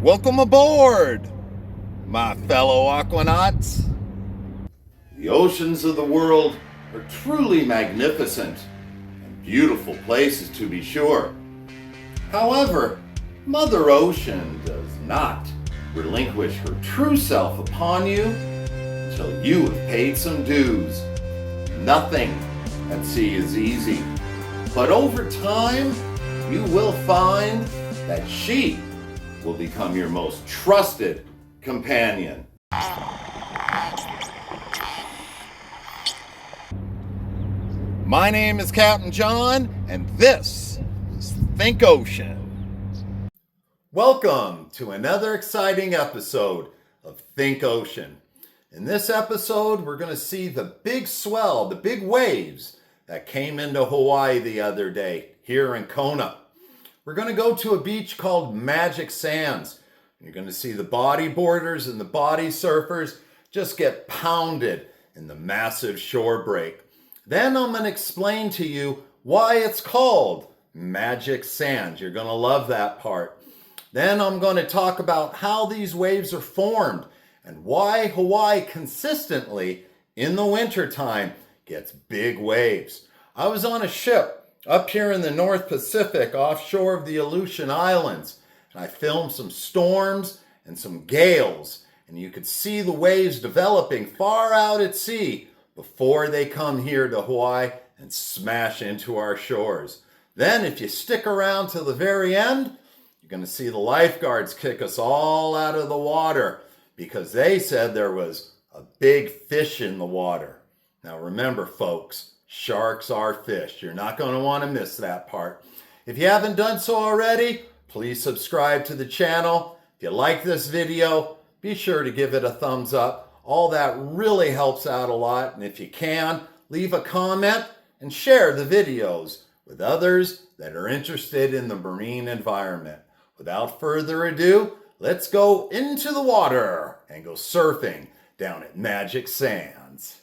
Welcome aboard, my fellow aquanauts. The oceans of the world are truly magnificent and beautiful places to be sure. However, Mother Ocean does not relinquish her true self upon you until you have paid some dues. Nothing at sea is easy, but over time, you will find that she will become your most trusted companion. My name is Captain John, and this is Think Ocean. Welcome to another exciting episode of Think Ocean. In this episode, we're going to see the big swell, the big waves that came into Hawaii the other day here in Kona. We're going to go to a beach called Magic Sands. You're going to see the bodyboarders and the body surfers just get pounded in the massive shore break. Then I'm going to explain to you why it's called Magic Sands. You're going to love that part. Then I'm going to talk about how these waves are formed and why Hawaii consistently in the wintertime gets big waves. I was on a ship up here in the North Pacific offshore of the Aleutian Islands, and I filmed some storms and some gales, and you could see the waves developing far out at sea before they come here to Hawaii and smash into our shores. Then if you stick around to the very end, you're going to see the lifeguards kick us all out of the water because they said there was a big fish in the water. Now remember, folks, sharks are fish. You're not going to want to miss that part. If you haven't done so already, please subscribe to the channel. If you like this video, be sure to give it a thumbs up. All that really helps out a lot. And if you can, leave a comment and share the videos with others that are interested in the marine environment. Without further ado, let's go into the water and go surfing down at Magic Sands.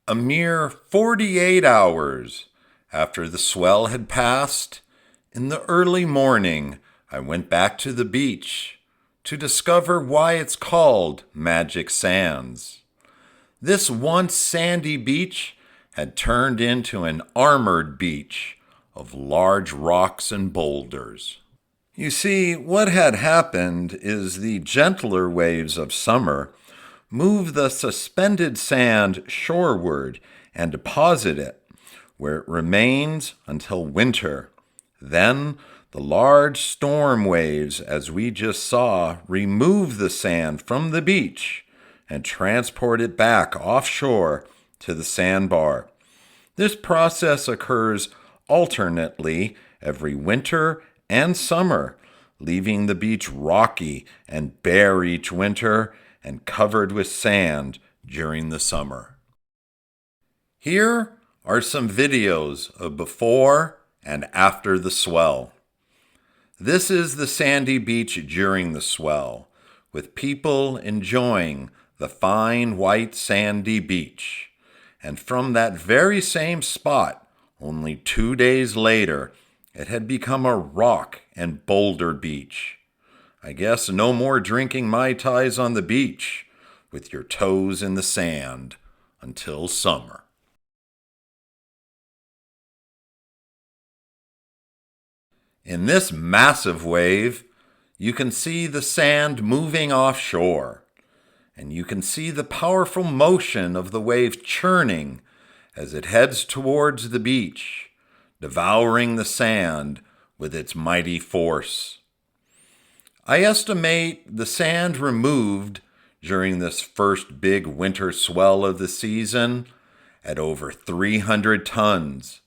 A mere 48 hours after the swell had passed, in the early morning, I went back to the beach to discover why it's called Magic Sands. This once sandy beach had turned into an armored beach of large rocks and boulders. You see, what had happened is the gentler waves of summer moved the suspended sand shoreward and deposit it, where it remains until winter. Then the large storm waves, as we just saw, remove the sand from the beach and transport it back offshore to the sandbar. This process occurs alternately every winter and summer, leaving the beach rocky and bare each winter and covered with sand during the summer. Here are some videos of before and after the swell. This is the sandy beach during the swell, with people enjoying the fine white sandy beach. And from that very same spot, only 2 days later, it had become a rock and boulder beach. I guess no more drinking Mai Tais on the beach with your toes in the sand until summer. In this massive wave, you can see the sand moving offshore, and you can see the powerful motion of the wave churning as it heads towards the beach, devouring the sand with its mighty force. I estimate the sand removed during this first big winter swell of the season at over 300 tons,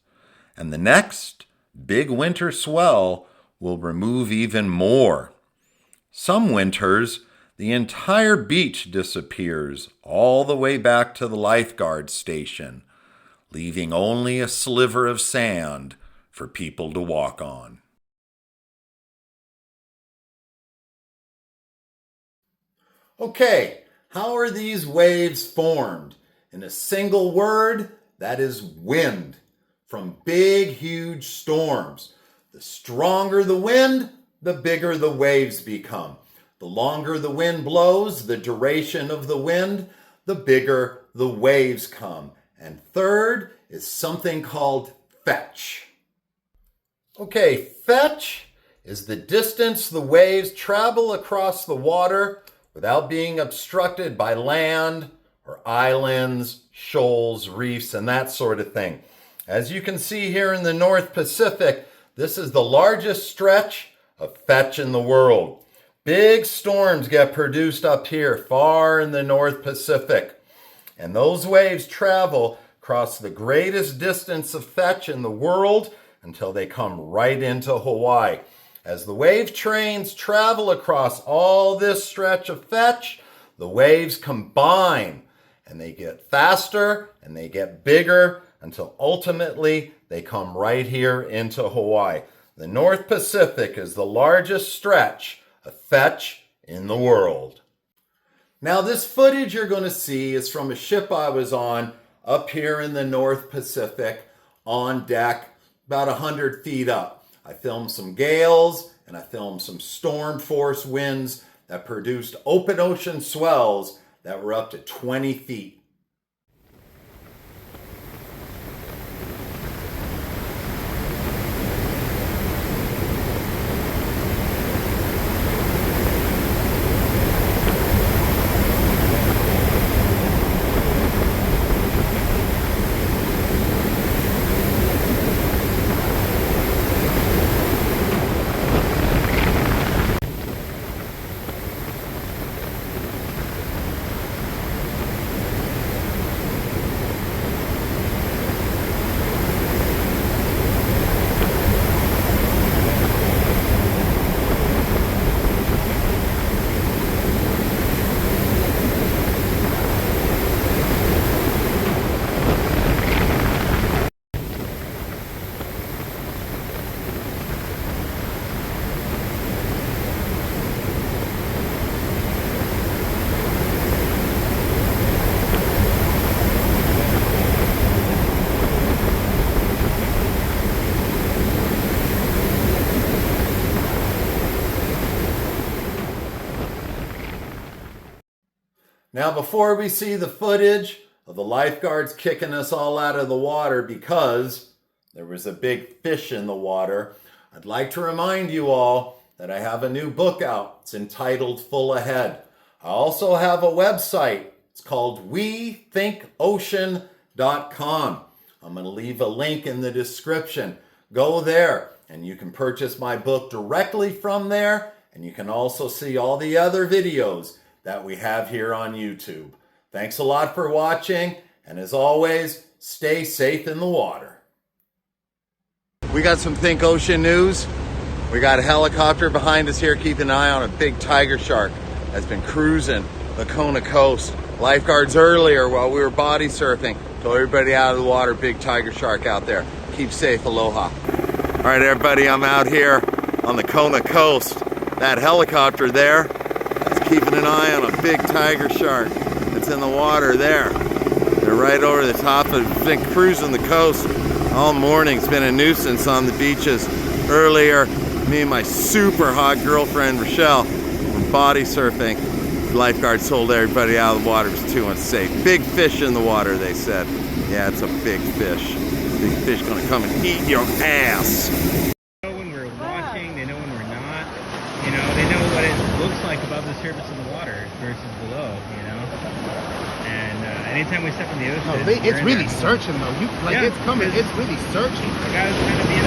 and the next big winter swell will remove even more. Some winters, the entire beach disappears all the way back to the lifeguard station, leaving only a sliver of sand for people to walk on. Okay, how are these waves formed? In a single word, that is wind. From big, huge storms. The stronger the wind, the bigger the waves become. The longer the wind blows, the duration of the wind, the bigger the waves come. And third is something called fetch. Okay, fetch is the distance the waves travel across the water without being obstructed by land or islands, shoals, reefs, and that sort of thing. As you can see here in the North Pacific, this is the largest stretch of fetch in the world. Big storms get produced up here, far in the North Pacific. And those waves travel across the greatest distance of fetch in the world until they come right into Hawaii. As the wave trains travel across all this stretch of fetch, the waves combine and they get faster and they get bigger until ultimately they come right here into Hawaii. The North Pacific is the largest stretch of fetch in the world. Now this footage you're going to see is from a ship I was on up here in the North Pacific on deck, about 100 feet up. I filmed some gales and I filmed some storm force winds that produced open ocean swells that were up to 20 feet. Now, before we see the footage of the lifeguards kicking us all out of the water because there was a big fish in the water, I'd like to remind you all that I have a new book out. It's entitled Full Ahead. I also have a website. It's called WeThinkOcean.com. I'm going to leave a link in the description. Go there and you can purchase my book directly from there, and you can also see all the other videos that we have here on YouTube. Thanks a lot for watching, and as always, stay safe in the water. We got some Think Ocean news. We got a helicopter behind us here keeping an eye on a big tiger shark that's been cruising the Kona Coast. Lifeguards earlier while we were body surfing told everybody out of the water, big tiger shark out there. Keep safe, aloha. All right, everybody, I'm out here on the Kona Coast. That helicopter there is keeping an eye on a big tiger shark that's in the water there. They're right over the top of it. Been cruising the coast all morning. It's been a nuisance on the beaches. Earlier, me and my super hot girlfriend, Rochelle, were body surfing. The lifeguards told everybody out of the water was too unsafe. Big fish in the water, they said. Yeah, it's a big fish. Big fish gonna come and eat your ass. They know when we're watching, they know when we're not. You know, they know what it looks like above the surface of the water versus below, you know? And anytime we step in the ocean... No, it's really searching though. It's coming, it's really searching. The guy was kind of being